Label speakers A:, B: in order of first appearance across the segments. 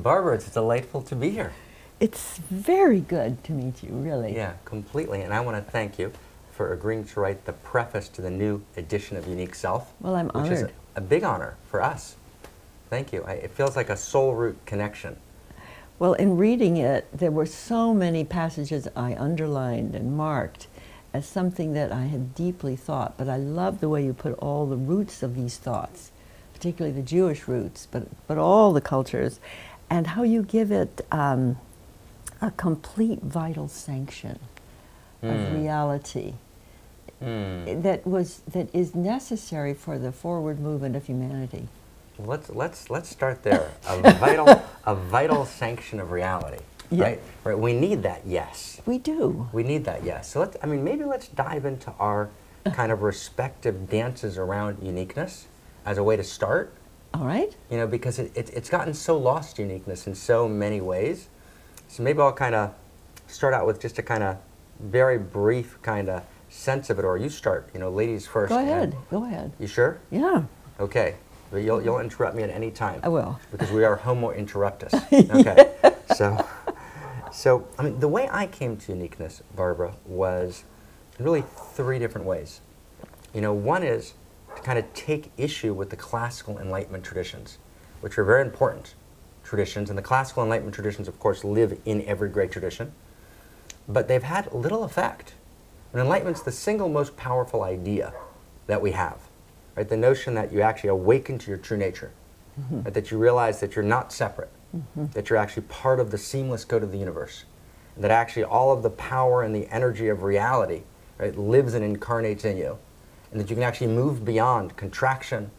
A: Barbara, it's delightful to be here.
B: It's very good to meet you, really.
A: Yeah, completely. And I want to thank you for agreeing to write the preface to the new edition of Unique Self.
B: Well, I'm honored.
A: Which is a big honor for us. Thank you. It feels like a soul root connection.
B: Well, in reading it, there were so many passages I underlined and marked as something that I had deeply thought, but I love the way you put all the roots of these thoughts, particularly the Jewish roots, but all the cultures, and how you give it a complete vital sanction of reality that is necessary for the forward movement of humanity.
A: Let's start there. A vital sanction of reality.
B: Yeah.
A: Right. We need that, yes.
B: We do.
A: We need that, yes. So maybe let's dive into our kind of respective dances around uniqueness as a way to start.
B: All right.
A: You know, because it's gotten so lost, uniqueness, in so many ways. So maybe I'll kind of start out with just a kind of very brief kind of sense of it, or you start. You know, ladies first.
B: Go ahead. Go ahead.
A: You sure?
B: Yeah.
A: Okay. But you'll interrupt me at any time.
B: I will.
A: Because we are homo interruptus. Okay. So I mean, the way I came to uniqueness, Barbara, was really three different ways. You know, one is to kind of take issue with the classical Enlightenment traditions, which are very important traditions. And the classical Enlightenment traditions, of course, live in every great tradition. But they've had little effect. And Enlightenment's the single most powerful idea that we have. Right? The notion that you actually awaken to your true nature, right? That you realize that you're not separate, that you're actually part of the seamless code of the universe, and that actually all of the power and the energy of reality, right, lives and incarnates in you, and that you can actually move beyond contraction,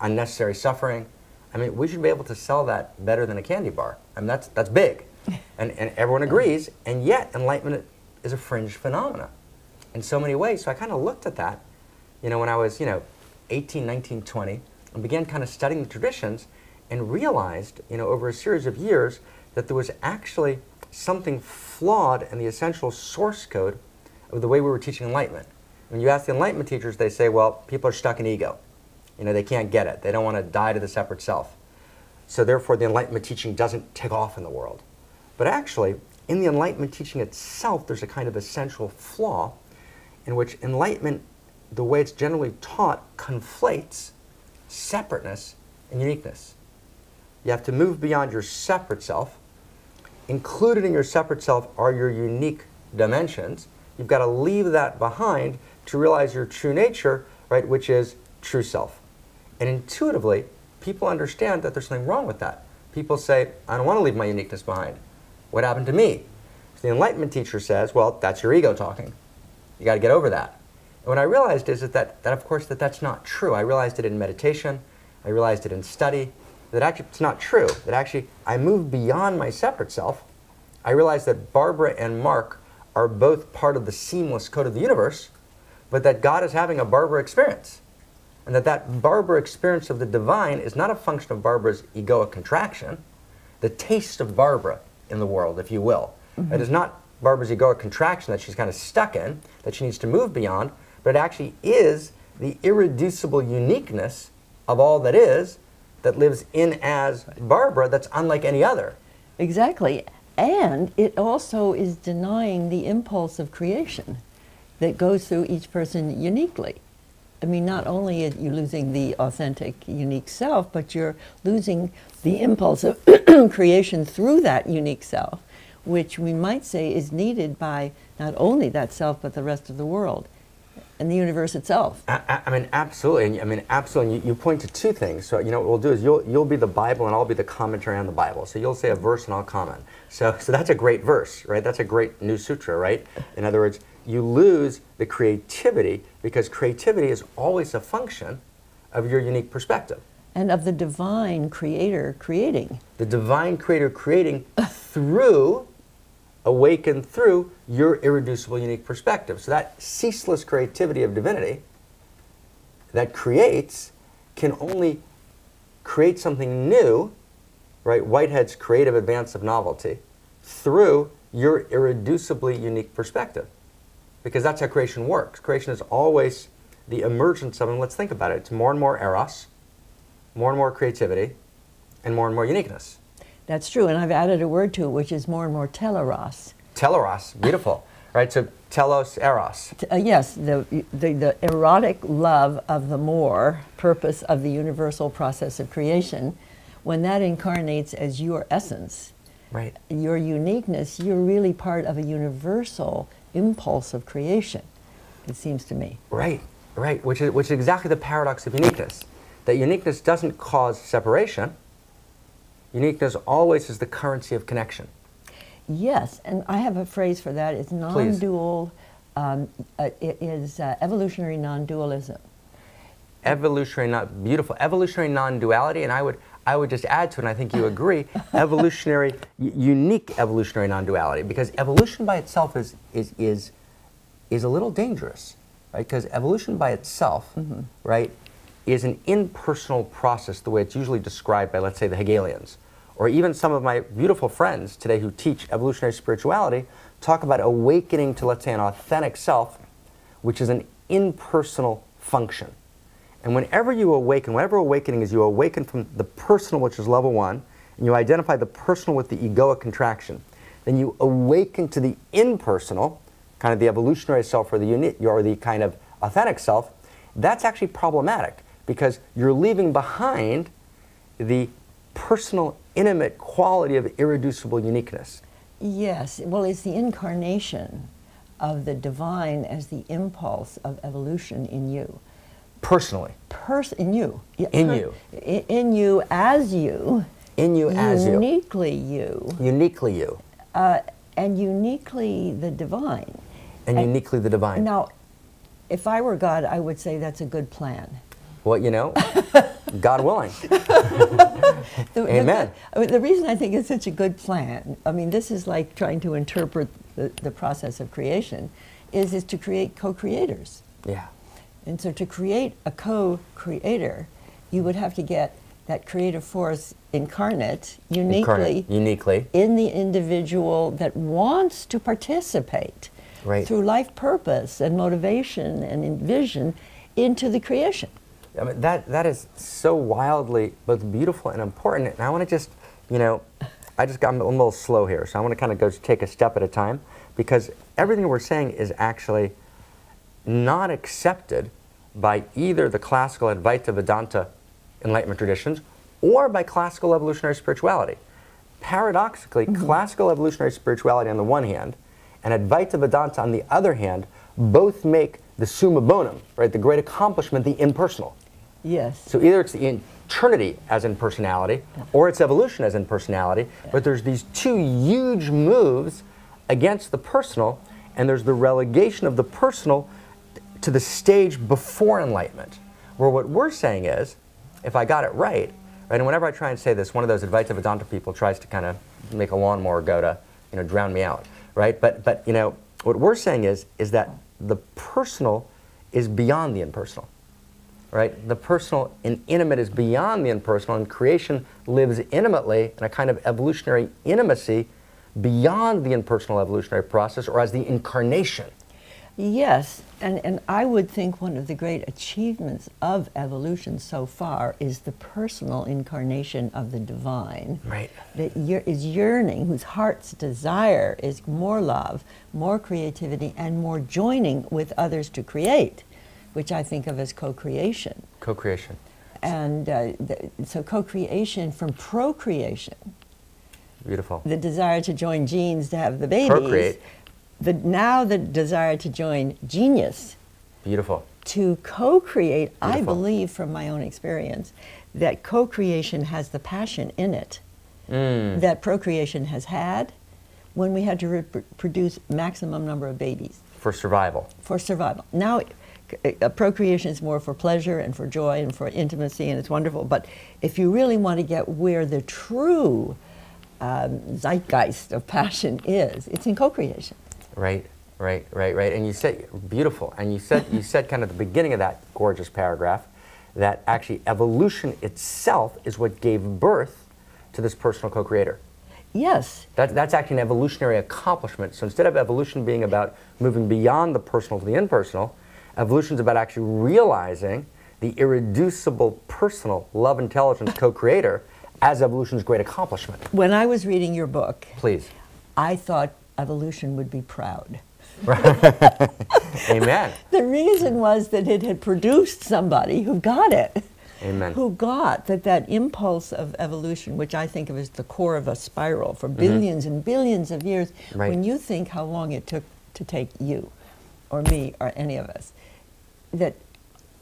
A: unnecessary suffering. I mean, we should be able to sell that better than a candy bar. I mean, that's big, and everyone agrees, and yet Enlightenment is a fringe phenomena in so many ways. So I kind of looked at that, you know, when I was, 18, 19, 20, and began kind of studying the traditions and realized, over a series of years that there was actually something flawed in the essential source code of the way we were teaching Enlightenment. When you ask the Enlightenment teachers, they say, well, people are stuck in ego. They can't get it. They don't want to die to the separate self. So therefore, the Enlightenment teaching doesn't take off in the world. But actually, in the Enlightenment teaching itself, there's a kind of essential flaw in which Enlightenment, the way it's generally taught, conflates separateness and uniqueness. You have to move beyond your separate self. Included in your separate self are your unique dimensions. You've got to leave that behind to realize your true nature, right, which is true self. And intuitively, people understand that there's something wrong with that. People say, I don't want to leave my uniqueness behind. What happened to me? So the Enlightenment teacher says, well, that's your ego talking. You got to get over that. And what I realized is that of course, that's not true. I realized it in meditation. I realized it in study. That actually it's not true. That actually I moved beyond my separate self. I realized that Barbara and Marc are both part of the seamless code of the universe, but that God is having a Barbara experience. And that Barbara experience of the divine is not a function of Barbara's egoic contraction. The taste of Barbara in the world, if you will. It is not Barbara's egoic contraction that she's kind of stuck in, that she needs to move beyond, but it actually is the irreducible uniqueness of all that is, that lives in as Barbara, that's unlike any other.
B: Exactly. And it also is denying the impulse of creation that goes through each person uniquely. I mean, not only are you losing the authentic, unique self, but you're losing the impulse of creation through that unique self, which we might say is needed by not only that self, but the rest of the world and the universe itself.
A: I mean, absolutely. Absolutely. You point to two things. So, what we'll do is you'll be the Bible and I'll be the commentary on the Bible. So you'll say a verse and I'll comment. So that's a great verse, right? That's a great new sutra, right? In other words, you lose the creativity because creativity is always a function of your unique perspective.
B: And of the divine creator creating.
A: The divine creator creating through, awakened through your irreducible unique perspective. So that ceaseless creativity of divinity that creates can only create something new, right? Whitehead's creative advance of novelty, through your irreducibly unique perspective. Because that's how creation works. Creation is always the emergence of, and let's think about it, it's more and more eros, more and more creativity, and more uniqueness.
B: That's true, and I've added a word to it, which is more and more teleros.
A: Teleros, beautiful. Right, so telos, eros.
B: Yes, the erotic love of the more, purpose of the universal process of creation, when that incarnates as your essence,
A: right,
B: your uniqueness, you're really part of a universal impulse of creation, it seems to me.
A: Right, right, which is exactly the paradox of uniqueness. That uniqueness doesn't cause separation. Uniqueness always is the currency of connection.
B: Yes, and I have a phrase for that. It's non-dual, it is evolutionary non-dualism.
A: Beautiful, evolutionary non-duality, and I would just add to it, and I think you agree, unique evolutionary non-duality, because evolution by itself is a little dangerous, right? Because evolution by itself, right, is an impersonal process the way it's usually described by, let's say, the Hegelians. Or even some of my beautiful friends today who teach evolutionary spirituality talk about awakening to, let's say, an authentic self, which is an impersonal function. And whenever you awaken, whatever awakening is, you awaken from the personal, which is level 1, and you identify the personal with the egoic contraction. Then you awaken to the impersonal, kind of the evolutionary self or the kind of authentic self. That's actually problematic because you're leaving behind the personal, intimate quality of irreducible uniqueness.
B: Yes, well, it's the incarnation of the divine as the impulse of evolution in you.
A: Personally.
B: In you. Yeah,
A: in you.
B: In you as you.
A: In you as you.
B: Uniquely you.
A: Uniquely you.
B: And uniquely the divine.
A: And uniquely the divine.
B: Now, if I were God, I would say that's a good plan.
A: Well, you know, God willing. Amen.
B: The reason I think it's such a good plan, I mean, this is like trying to interpret the process of creation, is to create co-creators.
A: Yeah.
B: And so to create a co-creator, you would have to get that creative force incarnate uniquely in the individual that wants to participate through life purpose and motivation and vision into the creation.
A: I mean, that is so wildly both beautiful and important. And I want to just, you know, I'm a little slow here, so I want to kind of go take a step at a time, because everything we're saying is actually not accepted by either the classical Advaita Vedanta Enlightenment traditions or by classical evolutionary spirituality. Paradoxically, classical evolutionary spirituality on the one hand and Advaita Vedanta on the other hand both make the summa bonum, right, the great accomplishment, the impersonal.
B: Yes.
A: So either it's the eternity as in personality or it's evolution as in personality, but there's these two huge moves against the personal, and there's the relegation of the personal to the stage before enlightenment, where what we're saying is, if I got it right, and whenever I try and say this, one of those Advaita Vedanta people tries to kind of make a lawnmower go to, you know, drown me out, right? But you know, what we're saying is that the personal is beyond the impersonal, right? The personal and intimate is beyond the impersonal, and creation lives intimately in a kind of evolutionary intimacy beyond the impersonal evolutionary process, or as the incarnation.
B: Yes, and I would think one of the great achievements of evolution so far is the personal incarnation of the divine.
A: Right.
B: That is yearning, whose heart's desire is more love, more creativity, and more joining with others to create, which I think of as co-creation.
A: Co-creation.
B: And so co-creation from procreation.
A: Beautiful.
B: The desire to join genes to have the babies.
A: Procreate.
B: Now the desire to join genius.
A: Beautiful.
B: To co-create,
A: Beautiful.
B: I believe from my own experience that co-creation has the passion in it that procreation has had when we had to reproduce maximum number of babies.
A: For survival.
B: For survival. Now procreation is more for pleasure and for joy and for intimacy, and it's wonderful. But if you really want to get where the true zeitgeist of passion is, it's in co-creation.
A: Right. And you said, beautiful, and you said kind of the beginning of that gorgeous paragraph that actually evolution itself is what gave birth to this personal co-creator.
B: Yes.
A: That's actually an evolutionary accomplishment. So instead of evolution being about moving beyond the personal to the impersonal, evolution is about actually realizing the irreducible personal love intelligence co-creator as evolution's great accomplishment.
B: When I was reading your book,
A: Please.
B: I thought evolution would be proud.
A: Amen.
B: The reason was that it had produced somebody who got it.
A: Amen.
B: Who got that impulse of evolution, which I think of as the core of a spiral for billions and billions of years.
A: Right.
B: When you think how long it took to take you or me or any of us, that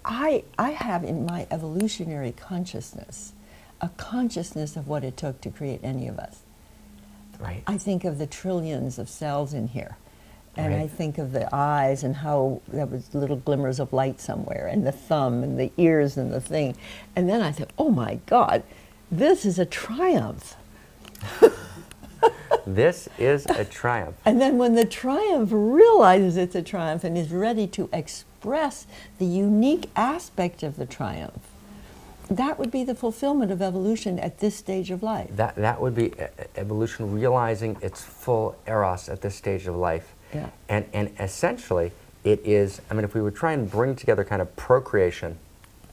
B: I have in my evolutionary consciousness a consciousness of what it took to create any of us.
A: Right.
B: I think of the trillions of cells in here. And
A: Right.
B: I think of the eyes and how there was little glimmers of light somewhere, and the thumb and the ears and the thing. And then I thought, oh my God, this is a triumph.
A: This is a triumph.
B: And then when the triumph realizes it's a triumph and is ready to express the unique aspect of the triumph, that would be the fulfillment of evolution at this stage of life.
A: That would be evolution realizing its full eros at this stage of life.
B: Yeah.
A: And essentially, it is, I mean, if we would try and bring together kind of procreation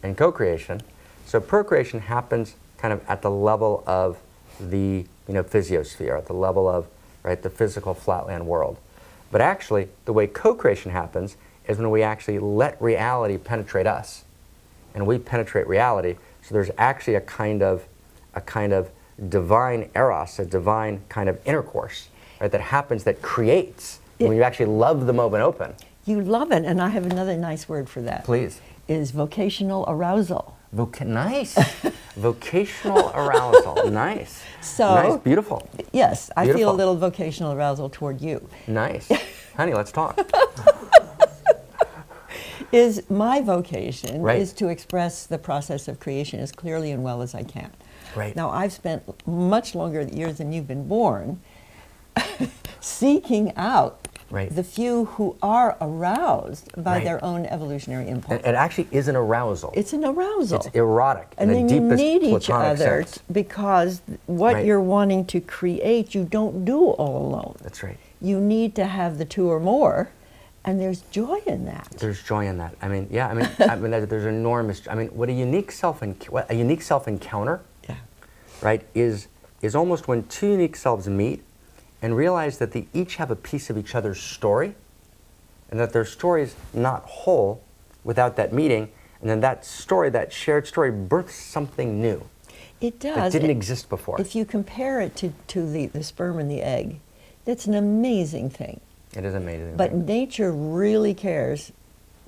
A: and co-creation, so procreation happens kind of at the level of the, physiosphere, at the level of, right, the physical flatland world. But actually, the way co-creation happens is when we actually let reality penetrate us. And we penetrate reality, so there's actually a kind of divine eros, a divine kind of intercourse, right, that happens, that creates when you actually love the moment open.
B: You love it, and I have another nice word for that.
A: Please.
B: Is vocational arousal.
A: Nice. Vocational arousal. Nice.
B: So,
A: nice, beautiful.
B: Yes, I feel a
A: Beautiful.
B: little vocational arousal toward you.
A: Nice. Honey, let's talk.
B: Is my vocation
A: Right.
B: is to express the process of creation as clearly and well as I can.
A: Right.
B: Now, I've spent much longer years than you've been born seeking out
A: Right.
B: the few who are aroused by
A: Right.
B: their own evolutionary impulse.
A: It actually is an arousal.
B: It's an arousal.
A: It's erotic
B: And
A: in
B: then
A: the
B: you
A: deepest
B: need each
A: platonic
B: other
A: sense.
B: because what
A: Right.
B: you're wanting to create, you don't do all alone.
A: That's right.
B: You need to have the two or more, and there's joy in that.
A: There's joy in that. I mean, yeah. I mean, there's enormous. I mean, what a unique self encounter,
B: Yeah.
A: right, is almost when two unique selves meet and realize that they each have a piece of each other's story, and that their story is not whole without that meeting, and then that story, that shared story, births something new
B: It does.
A: that didn't exist before.
B: If you compare it to the sperm and the egg, it's an amazing thing.
A: It is amazing.
B: But
A: right?
B: nature really cares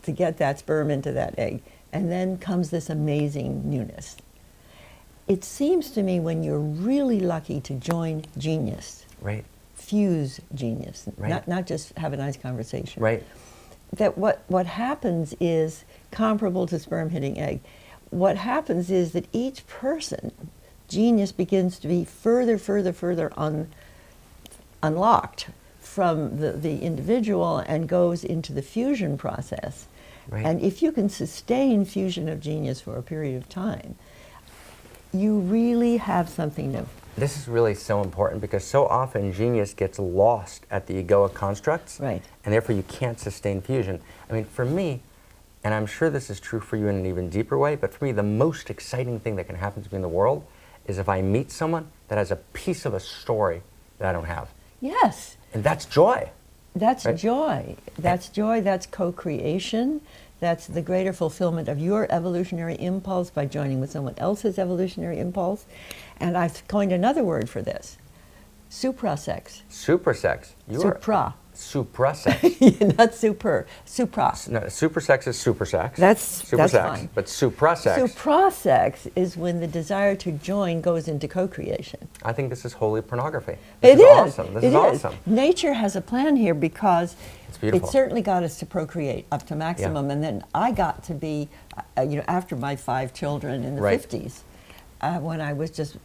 B: to get that sperm into that egg. And then comes this amazing newness. It seems to me when you're really lucky to join genius,
A: Right.
B: fuse genius,
A: Right.
B: not just have a nice conversation.
A: Right.
B: That what happens is comparable to sperm hitting egg. What happens is that each person, genius begins to be further unlocked from the individual and goes into the fusion process.
A: Right.
B: And if you can sustain fusion of genius for a period of time, you really have something new.
A: This is really so important because so often genius gets lost at the egoic constructs,
B: Right.
A: and therefore you can't sustain fusion. I mean, for me, and I'm sure this is true for you in an even deeper way, but for me, the most exciting thing that can happen to me in the world is if I meet someone that has a piece of a story that I don't have.
B: Yes.
A: And that's joy.
B: That's
A: Right.
B: joy. That's joy. That's co-creation. That's the greater fulfillment of your evolutionary impulse by joining with someone else's evolutionary impulse. And I've coined another word for this: suprasex.
A: Supersex. You are
B: Supra.
A: suprasex.
B: Not super. Supra.
A: No, supersex is supersex.
B: That's
A: supersex.
B: fine.
A: But suprasex,
B: Suprasex is when the desire to join goes into co-creation.
A: I think this is holy pornography.
B: It
A: This is awesome. This
B: It
A: is awesome.
B: Nature has a plan here because
A: It's beautiful.
B: it certainly got us to procreate up to maximum, and then I got to be, after my 5 children in the
A: Right.
B: 50s, when I was just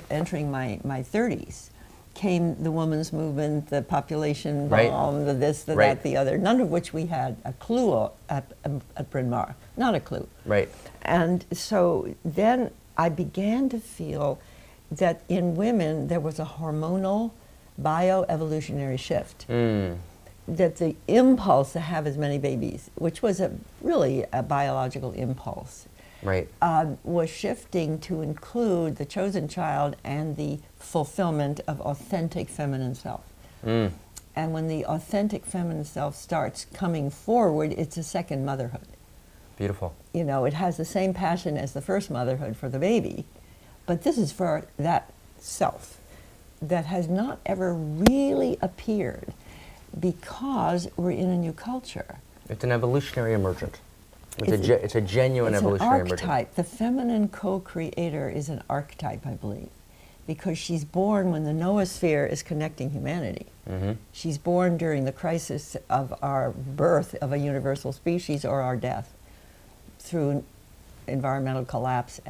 B: entering my 30s, came the women's movement, the population
A: Right.
B: bomb, the this, the
A: Right.
B: that, the other, none of which we had a clue at Bryn Mawr, not a clue.
A: Right.
B: And so then I began to feel that in women there was a hormonal bioevolutionary shift. That the impulse to have as many babies, which was really a biological impulse,
A: Right.
B: was shifting to include the chosen child and the fulfillment of authentic feminine self.
A: Mm.
B: And when the authentic feminine self starts coming forward, it's a second motherhood.
A: Beautiful.
B: You know, it has the same passion as the first motherhood for the baby, but this is for that self that has not ever really appeared because we're in a new culture.
A: It's an evolutionary emergent. It's a genuine evolutionary emergent.
B: It's an archetype. The feminine co-creator is an archetype, I believe, because she's born when the noosphere is connecting humanity.
A: Mm-hmm.
B: She's born during the crisis of our birth of a universal species or our death through environmental collapse.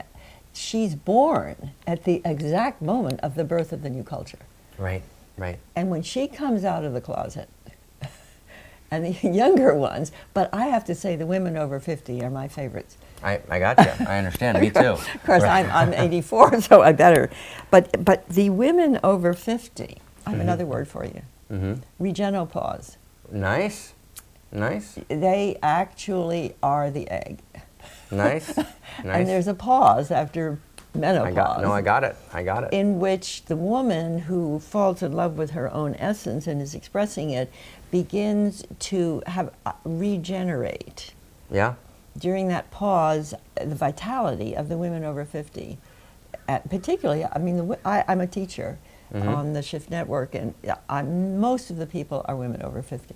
B: She's born at the exact moment of the birth of the new culture.
A: Right, right.
B: And when she comes out of the closet, and the younger ones, but I have to say the women over 50 are my favorites.
A: I got you. I understand. Me too.
B: Of course, I'm 84, so I better. But the women over 50, I have another word for you. Regenopause.
A: Nice. Nice.
B: They actually are the egg.
A: Nice. Nice.
B: And there's a pause after menopause.
A: I got it. I got it.
B: In which the woman who falls in love with her own essence and is expressing it begins to have regenerate.
A: Yeah.
B: During that pause, the vitality of the women over 50, particularly, I mean, I'm a teacher on the Shift Network, and most of the people are women over 50.